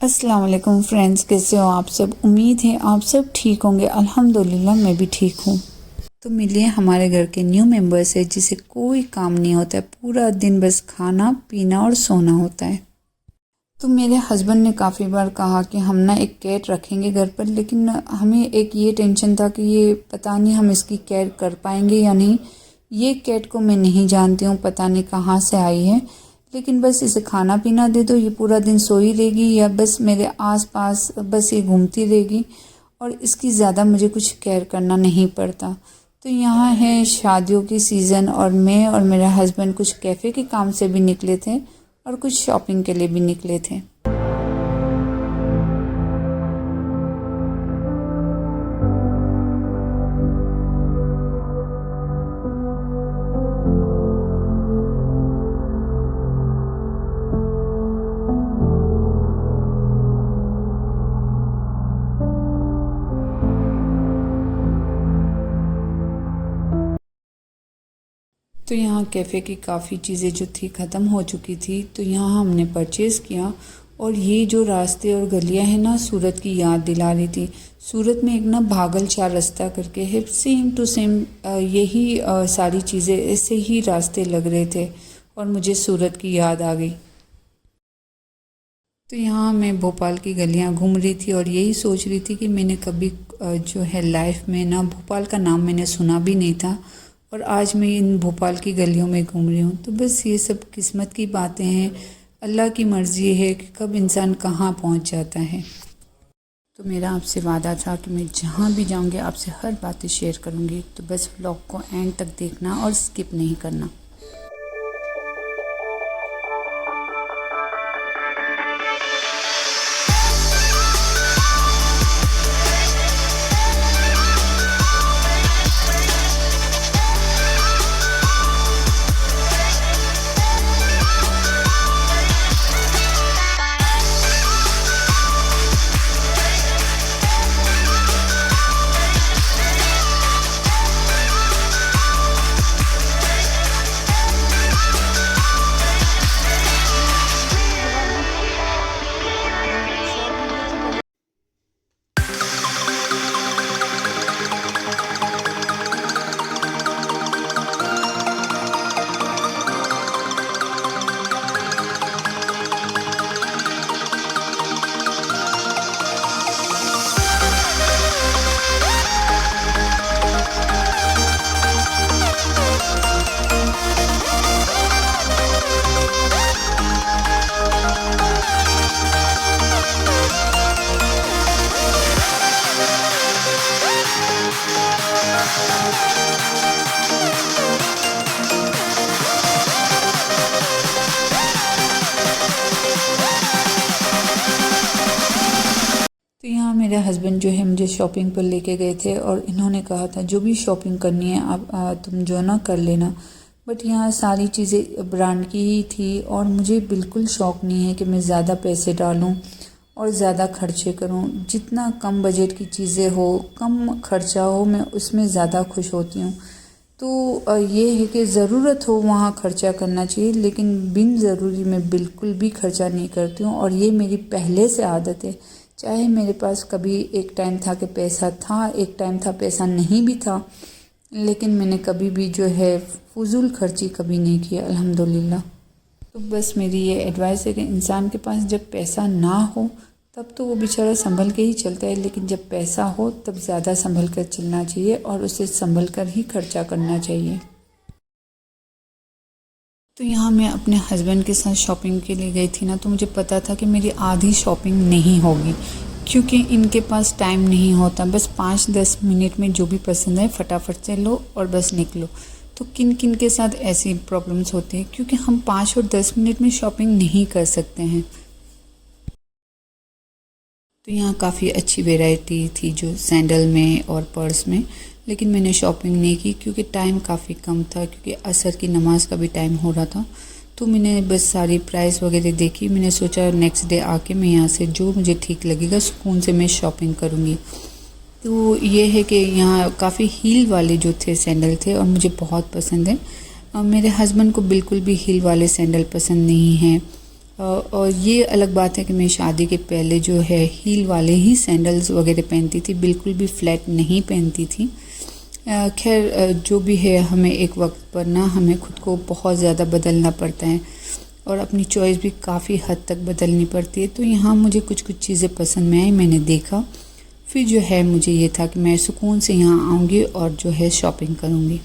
अस्सलाम वालेकुम फ्रेंड्स, कैसे हो आप सब। उम्मीद है आप सब ठीक होंगे। अल्हम्दुलिल्लाह मैं भी ठीक हूँ। तो मिलिए हमारे घर के न्यू मेंबर्स है जिसे कोई काम नहीं होता है, पूरा दिन बस खाना पीना और सोना होता है। तो मेरे हस्बैंड ने काफ़ी बार कहा कि हम ना एक कैट रखेंगे घर पर, लेकिन हमें एक ये टेंशन था कि ये पता नहीं हम इसकी केयर कर पाएंगे या नहीं। ये कैट को मैं नहीं जानती हूँ, पता नहीं कहाँ से आई है, लेकिन बस इसे खाना पीना दे दो, ये पूरा दिन सोई रहेगी या बस मेरे आसपास बस ये घूमती रहेगी और इसकी ज़्यादा मुझे कुछ केयर करना नहीं पड़ता। तो यहाँ है शादियों की सीज़न और मैं और मेरा हस्बैंड कुछ कैफ़े के काम से भी निकले थे और कुछ शॉपिंग के लिए भी निकले थे। तो यहाँ कैफ़े की काफ़ी चीज़ें जो थी ख़त्म हो चुकी थी, तो यहाँ हमने परचेज़ किया। और ये जो रास्ते और गलियाँ हैं ना, सूरत की याद दिला रही थी। सूरत में एक ना भागल चार रास्ता करके है, सेम टू सेम यही सारी चीज़ें ऐसे ही रास्ते लग रहे थे और मुझे सूरत की याद आ गई। तो यहाँ मैं भोपाल की गलियाँ घूम रही थी और यही सोच रही थी कि मैंने कभी जो है लाइफ में ना भोपाल का नाम मैंने सुना भी नहीं था और आज मैं इन भोपाल की गलियों में घूम रही हूँ। तो बस ये सब किस्मत की बातें हैं, अल्लाह की मर्ज़ी है कि कब इंसान कहाँ पहुँच जाता है। तो मेरा आपसे वादा था कि मैं जहाँ भी जाऊँगी आपसे हर बातें शेयर करूँगी, तो बस व्लॉग को एंड तक देखना और स्किप नहीं करना। तो यहाँ मेरे हस्बैंड जो है मुझे शॉपिंग पर लेके गए थे और इन्होंने कहा था जो भी शॉपिंग करनी है आप तुम जो ना कर लेना। बट यहाँ सारी चीज़ें ब्रांड की ही थी और मुझे बिल्कुल शौक़ नहीं है कि मैं ज़्यादा पैसे डालूँ और ज़्यादा खर्चे करूँ। जितना कम बजट की चीज़ें हो, कम खर्चा हो, मैं उसमें ज़्यादा खुश होती हूँ। तो ये है कि ज़रूरत हो वहाँ खर्चा करना चाहिए, लेकिन बिन ज़रूरी मैं बिल्कुल भी खर्चा नहीं करती हूँ और ये मेरी पहले से आदत है। चाहे मेरे पास कभी एक टाइम था कि पैसा था, एक टाइम था पैसा नहीं भी था, लेकिन मैंने कभी भी जो है फजूल खर्ची कभी नहीं किया अल्हम्दुलिल्लाह। तो बस मेरी ये एडवाइस है कि इंसान के पास जब पैसा ना हो तब तो वो बेचारा संभल के ही चलता है, लेकिन जब पैसा हो तब ज़्यादा संभल कर चलना चाहिए और उसे संभल कर ही खर्चा करना चाहिए। तो यहाँ मैं अपने हस्बैंड के साथ शॉपिंग के लिए गई थी ना, तो मुझे पता था कि मेरी आधी शॉपिंग नहीं होगी क्योंकि इनके पास टाइम नहीं होता। बस 5-10 मिनट में जो भी पसंद है फटाफट से लो और बस निकलो। तो किन किन के साथ ऐसी प्रॉब्लम्स होती हैं क्योंकि हम 5 और 10 मिनट में शॉपिंग नहीं कर सकते हैं। तो यहाँ काफ़ी अच्छी वैरायटी थी जो सैंडल में और पर्स में, लेकिन मैंने शॉपिंग नहीं की क्योंकि टाइम काफ़ी कम था, क्योंकि असर की नमाज़ का भी टाइम हो रहा था। तो मैंने बस सारी प्राइस वगैरह देखी। मैंने सोचा नेक्स्ट डे आके मैं यहाँ से जो मुझे ठीक लगेगा सुकून से मैं शॉपिंग करूँगी। तो ये है कि यहाँ काफ़ी हील वाले जो थे सैंडल थे और मुझे बहुत पसंद है। मेरे हस्बैंड को बिल्कुल भी हील वाले सैंडल पसंद नहीं हैं और ये अलग बात है कि मैं शादी के पहले जो है हील वाले ही सैंडल्स वगैरह पहनती थी, बिल्कुल भी फ्लैट नहीं पहनती थी। खैर जो भी है, हमें एक वक्त पर ना हमें खुद को बहुत ज़्यादा बदलना पड़ता है और अपनी चॉइस भी काफ़ी हद तक बदलनी पड़ती है। तो यहाँ मुझे कुछ कुछ चीज़ें पसंद में आई, मैंने देखा, फिर जो है मुझे ये था कि मैं सुकून से यहाँ आऊँगी और जो है शॉपिंग करूँगी।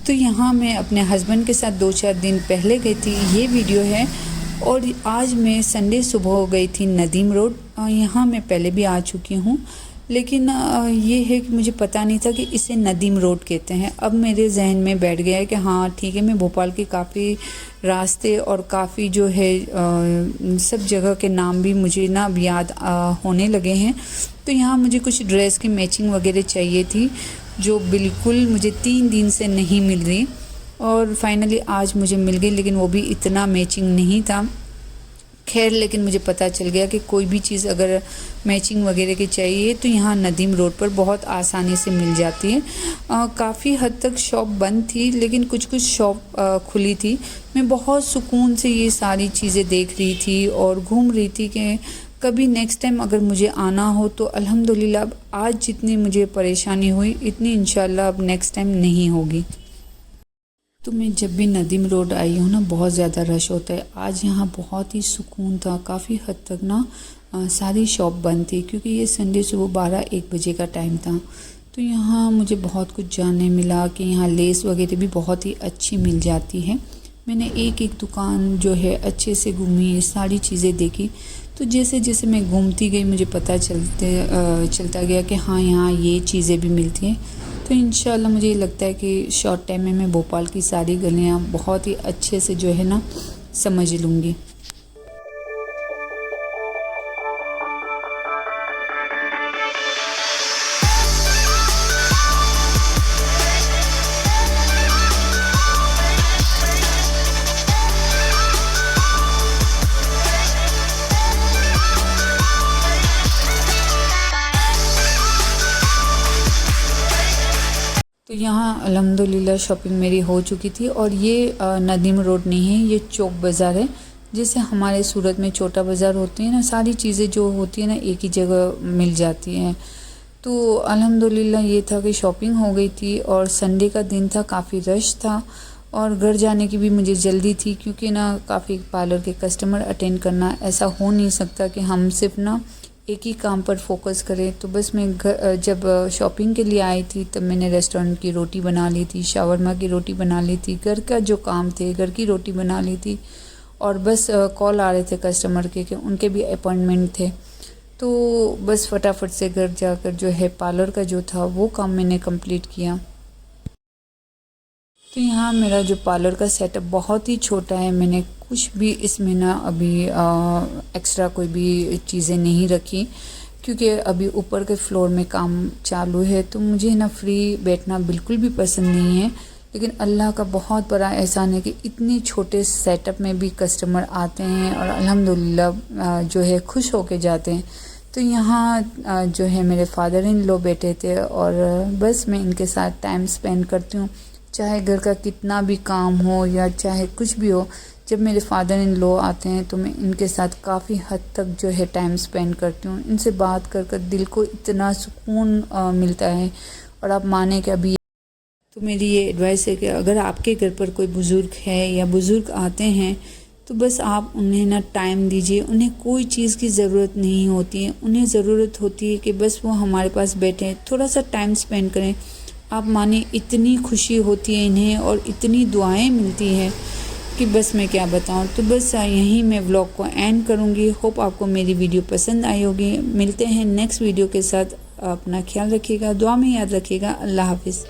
तो यहाँ मैं अपने हस्बैंड के साथ 2-4 दिन पहले गई थी, ये वीडियो है। और आज मैं संडे सुबह गई थी नदीम रोड। यहाँ मैं पहले भी आ चुकी हूँ, लेकिन ये है कि मुझे पता नहीं था कि इसे नदीम रोड कहते हैं। अब मेरे जहन में बैठ गया है कि हाँ ठीक है, मैं भोपाल के काफ़ी रास्ते और काफ़ी जो है सब जगह के नाम भी मुझे ना अब याद होने लगे हैं। तो यहाँ मुझे कुछ ड्रेस की मैचिंग वगैरह चाहिए थी, जो बिल्कुल मुझे 3 दिन से नहीं मिल रही, और फाइनली आज मुझे मिल गई, लेकिन वो भी इतना मैचिंग नहीं था। खैर, लेकिन मुझे पता चल गया कि कोई भी चीज़ अगर मैचिंग वगैरह की चाहिए तो यहाँ नदीम रोड पर बहुत आसानी से मिल जाती है। काफ़ी हद तक शॉप बंद थी, लेकिन कुछ कुछ शॉप खुली थी। मैं बहुत सुकून से ये सारी चीज़ें देख रही थी और घूम रही थी कि कभी नेक्स्ट टाइम अगर मुझे आना हो तो अल्हम्दुलिल्लाह अब आज जितनी मुझे परेशानी हुई इतनी इंशाल्लाह अब नेक्स्ट टाइम नहीं होगी। तो मैं जब भी नदीम रोड आई हूँ ना, बहुत ज़्यादा रश होता है। आज यहाँ बहुत ही सुकून था, काफ़ी हद तक ना सारी शॉप बंद थी, क्योंकि ये संडे सुबह 12-1 बजे का टाइम था। तो यहाँ मुझे बहुत कुछ जानने मिला कि यहाँ लेस वगैरह भी बहुत ही अच्छी मिल जाती है। मैंने एक एक दुकान जो है अच्छे से घूमी, सारी चीज़ें देखी। तो जैसे जैसे मैं घूमती गई मुझे पता चलता गया कि हाँ, यहाँ ये चीज़ें भी मिलती हैं। तो इंशाल्लाह मुझे ये लगता है कि शॉर्ट टाइम में मैं भोपाल की सारी गलियाँ बहुत ही अच्छे से जो है ना समझ लूँगी। तो यहाँ अल्हम्दुलिल्लाह शॉपिंग मेरी हो चुकी थी। और ये नदीम रोड नहीं है, ये चौक बाज़ार है। जैसे हमारे सूरत में छोटा बाज़ार होती है ना, सारी चीज़ें जो होती है ना एक ही जगह मिल जाती हैं। तो अल्हम्दुलिल्लाह ये था कि शॉपिंग हो गई थी, और संडे का दिन था, काफ़ी रश था और घर जाने की भी मुझे जल्दी थी, क्योंकि ना काफ़ी पार्लर के कस्टमर अटेंड करना, ऐसा हो नहीं सकता कि हम सिर्फ ना एक ही काम पर फोकस करें। तो बस मैं जब शॉपिंग के लिए आई थी तब मैंने रेस्टोरेंट की रोटी बना ली थी, शावरमा की रोटी बना ली थी, घर का जो काम थे घर की रोटी बना ली थी। और बस कॉल आ रहे थे कस्टमर के कि उनके भी अपॉइंटमेंट थे। तो बस फटाफट से घर जाकर जो है पार्लर का जो था वो काम मैंने कंप्लीट किया। तो यहाँ मेरा जो पार्लर का सेटअप बहुत ही छोटा है। मैंने कुछ भी इसमें ना अभी एक्स्ट्रा कोई भी चीज़ें नहीं रखी, क्योंकि अभी ऊपर के फ्लोर में काम चालू है। तो मुझे ना फ्री बैठना बिल्कुल भी पसंद नहीं है, लेकिन अल्लाह का बहुत बड़ा एहसान है कि इतने छोटे सेटअप में भी कस्टमर आते हैं और अल्हम्दुलिल्लाह जो है खुश होके जाते हैं। तो यहाँ जो है मेरे फादर इन लॉ बैठे थे, और बस मैं इनके साथ टाइम स्पेंड करती हूँ, चाहे घर का कितना भी काम हो या चाहे कुछ भी हो। जब मेरे फादर इन लॉ आते हैं तो मैं इनके साथ काफ़ी हद तक जो है टाइम स्पेंड करती हूँ। इनसे बात कर कर दिल को इतना सुकून मिलता है। और आप माने कि अभी तो मेरी ये एडवाइस है कि अगर आपके घर पर कोई बुज़ुर्ग है या बुज़ुर्ग आते हैं तो बस आप उन्हें ना टाइम दीजिए। उन्हें कोई चीज़ की ज़रूरत नहीं होती है, उन्हें ज़रूरत होती है कि बस वो हमारे पास बैठे, थोड़ा सा टाइम स्पेंड करें। आप माने इतनी खुशी होती है इन्हें और इतनी दुआएं मिलती हैं कि बस मैं क्या बताऊं। तो बस यहीं मैं व्लॉग को एंड करूंगी। होप आपको मेरी वीडियो पसंद आई होगी। मिलते हैं नेक्स्ट वीडियो के साथ। अपना ख्याल रखिएगा, दुआ में याद रखिएगा। अल्लाह हाफिज़।